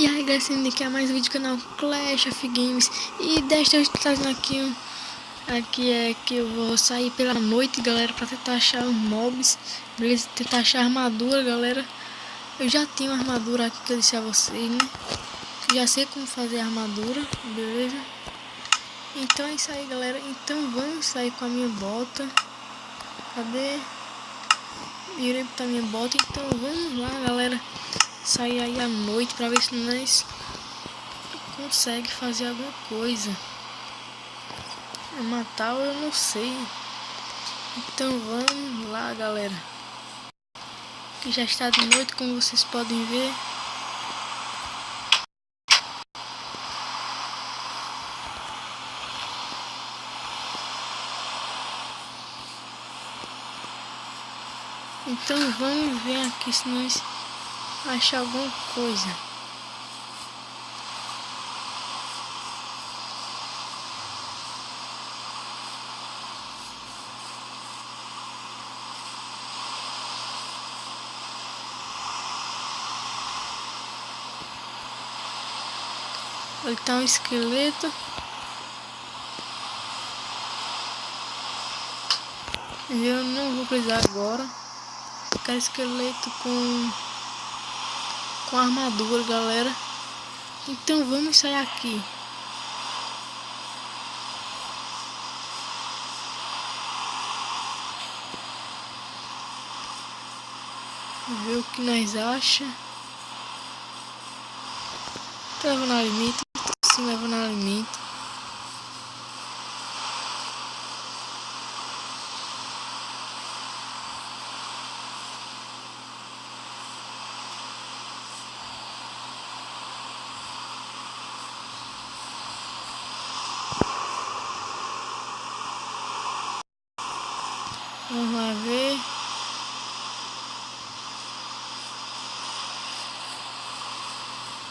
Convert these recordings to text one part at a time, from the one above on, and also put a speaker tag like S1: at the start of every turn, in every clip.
S1: E aí galera, sendo aqui a mais um vídeo do canal Clash of Games. E desta vez eu tô trazendo aqui é que eu vou sair pela noite, galera, pra tentar achar os mobs, beleza? Tentar achar armadura, galera. Eu já tenho armadura aqui que eu disse a vocês, né? Já sei como fazer a armadura, beleza? Então é isso aí, galera. Então vamos sair com a minha bota. Cadê? Irei botar minha bota, então vamos lá, galera. Sair aí à noite pra ver se nós consegue fazer alguma coisa. Matar eu não sei. Então vamos lá, galera. Que já está de noite, como vocês podem ver. Então vamos ver aqui se nós achar alguma coisa. Olha, tá um esqueleto. Eu não vou precisar agora. Quero esqueleto com armadura, galera. Então vamos sair aqui. Ver o que nós acha. Tô levando alimento. Sim, levando alimento. Vamos lá ver.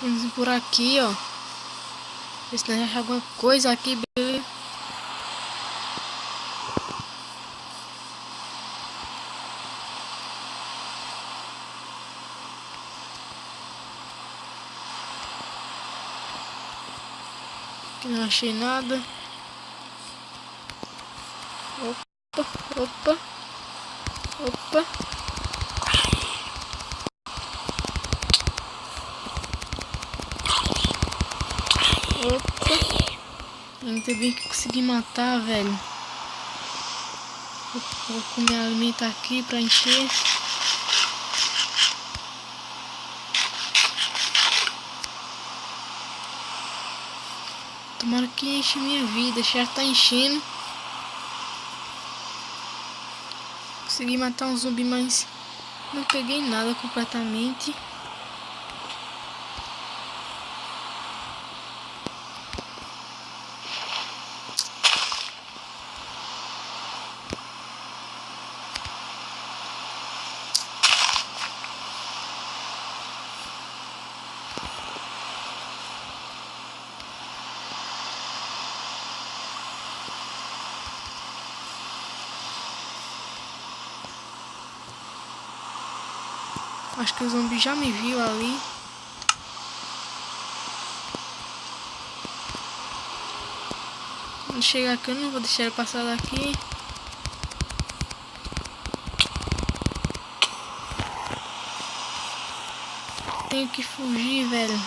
S1: Vamos por aqui, ó. Ver se nós achamos alguma coisa aqui, beleza? Aqui não achei nada. Opa, opa, opa. Opa. Ainda bem que consegui matar, velho. Vou comer alimento aqui pra encher. Tomara que enche minha vida. Já tá enchendo. Consegui matar um zumbi, mas não peguei nada completamente. Acho que o zumbi já me viu ali. Quando chegar aqui eu não vou deixar ele passar daqui. Tenho que fugir, velho.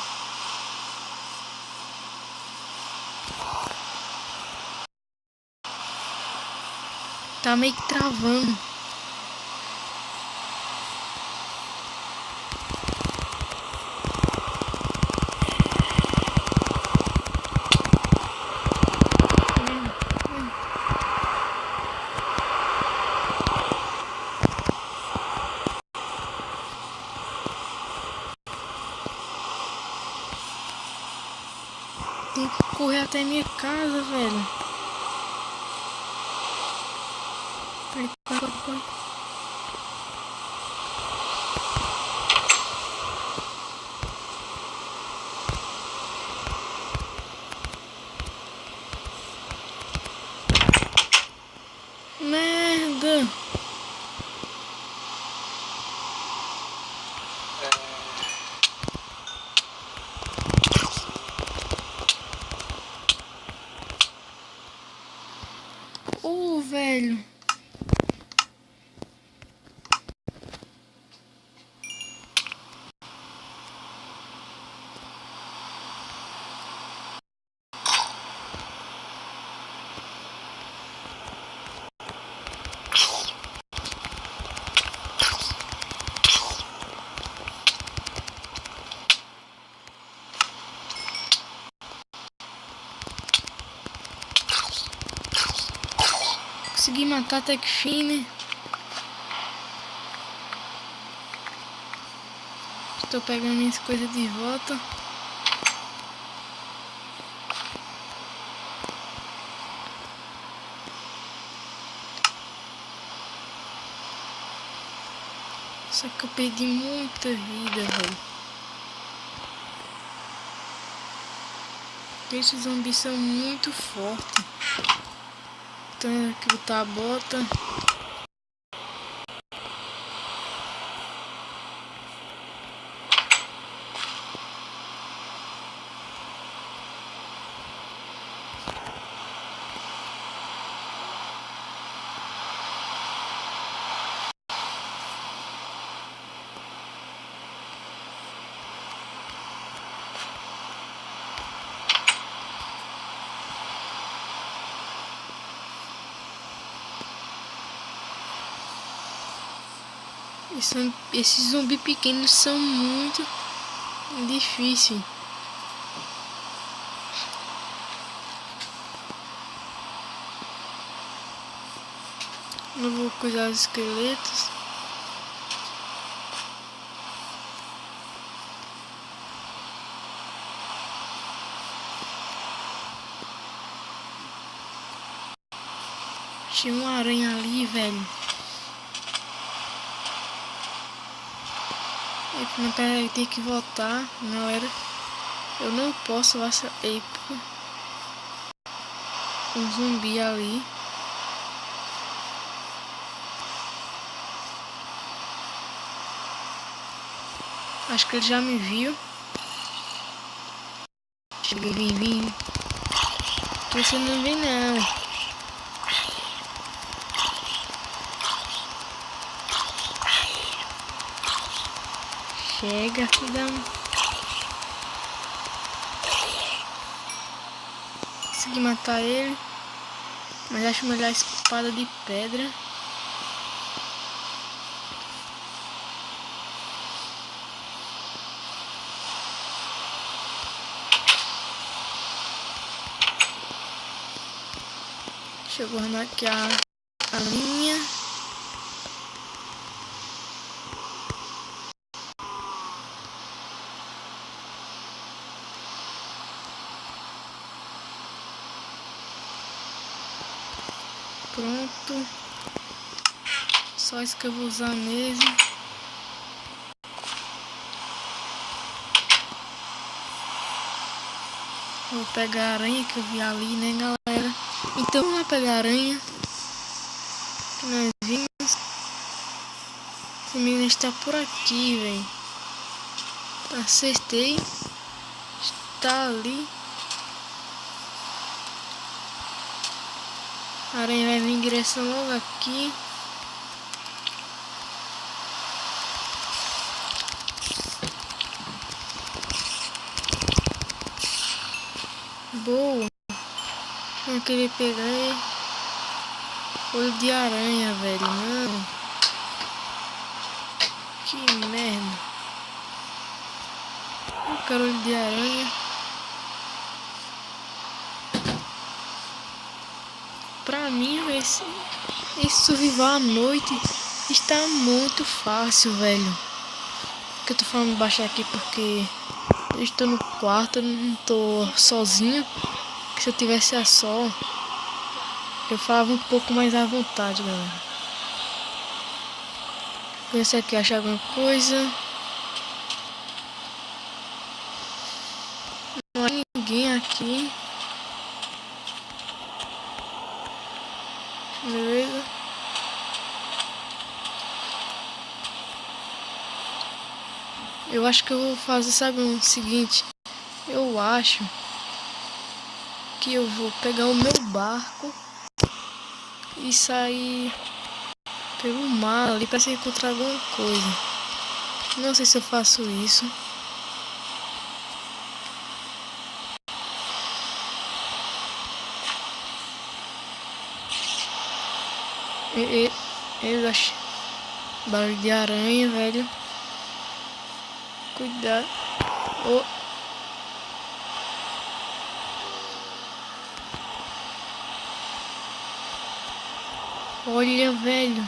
S1: Tá meio que travando. Tem que correr até minha casa, velho. Corre. Merda. Consegui matar até que fim, né? Estou pegando minhas coisas de volta. Só que eu perdi muita vida, velho. Esses zumbis são muito fortes. Então aqui botar a bota. Esses zumbis pequenos são muito difíceis. Não vou cuidar dos esqueletos. Tinha uma aranha ali, velho. Peraí, tem que voltar, galera. Eu não posso passar. Eita. Um zumbi ali. Acho que ele já me viu. Vim. Você não vem não. Chega, filhão. Consegui matar ele. Mas acho melhor a espada de pedra. Deixa eu guardar aqui a linha. Pronto. Só isso que eu vou usar mesmo. Vou pegar a aranha que eu vi ali, né, galera? Então vamos lá pegar a aranha que nós vimos. Esse menino está por aqui, velho. Acertei. Está ali. A aranha vai vir em direção logo aqui. Boa. Não queria pegar olho de aranha, velho. Não. Que merda. Eu quero olho de aranha. Pra mim, esse survival à noite está muito fácil, velho. Que eu tô falando baixo aqui porque eu estou no quarto, eu não tô sozinho. Que se eu tivesse a só, eu falava um pouco mais à vontade, galera. Ver se aqui acha alguma coisa. Não há ninguém aqui. Beleza. Eu acho que eu vou fazer, sabe, o seguinte. Eu acho que eu vou pegar o meu barco e sair pelo mar ali para se encontrar alguma coisa. Não sei se eu faço isso. Eu acho barulho de aranha, velho. Cuidado. Oh. Olha, velho.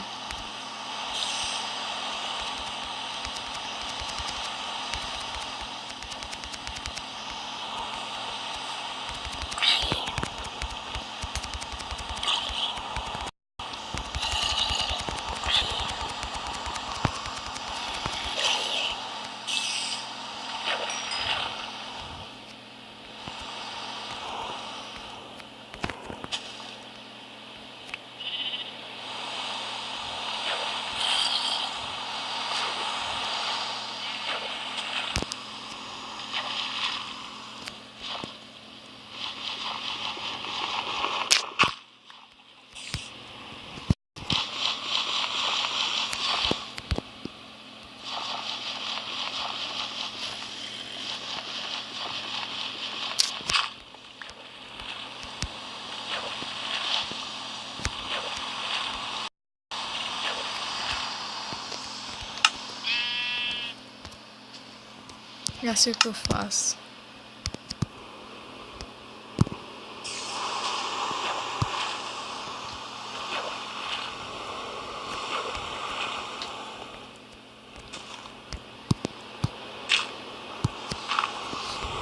S1: Já sei o que eu faço.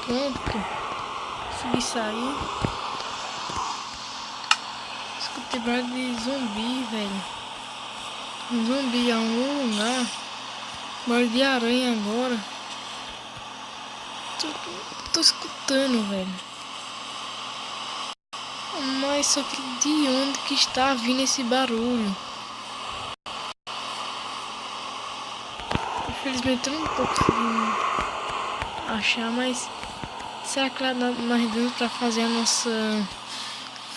S1: Pronto. Consegui sair. Escutei barulho de zumbi, velho. Um zumbi em algum lugar. Barulho de aranha agora. Tô escutando, velho. Mas só que de onde que está vindo esse barulho? Infelizmente eu não tô conseguindo achar, mas será que lá nós damos pra fazer a nossa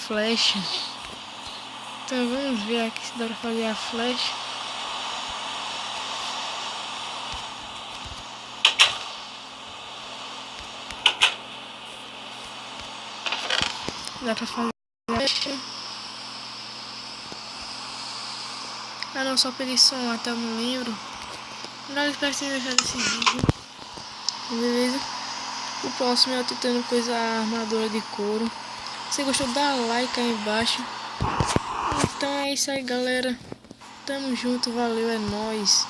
S1: flecha? Então vamos ver aqui se dá pra fazer a flecha. Dá pra fazer a flecha. Ah não, só pedi som até eu não lembro. Não, espero que vocês tenham gostado desse vídeo. Beleza? O próximo é eu tentando coisa a armadura de couro. Se gostou, dá like aí embaixo. Então é isso aí, galera. Tamo junto, valeu, é nóis.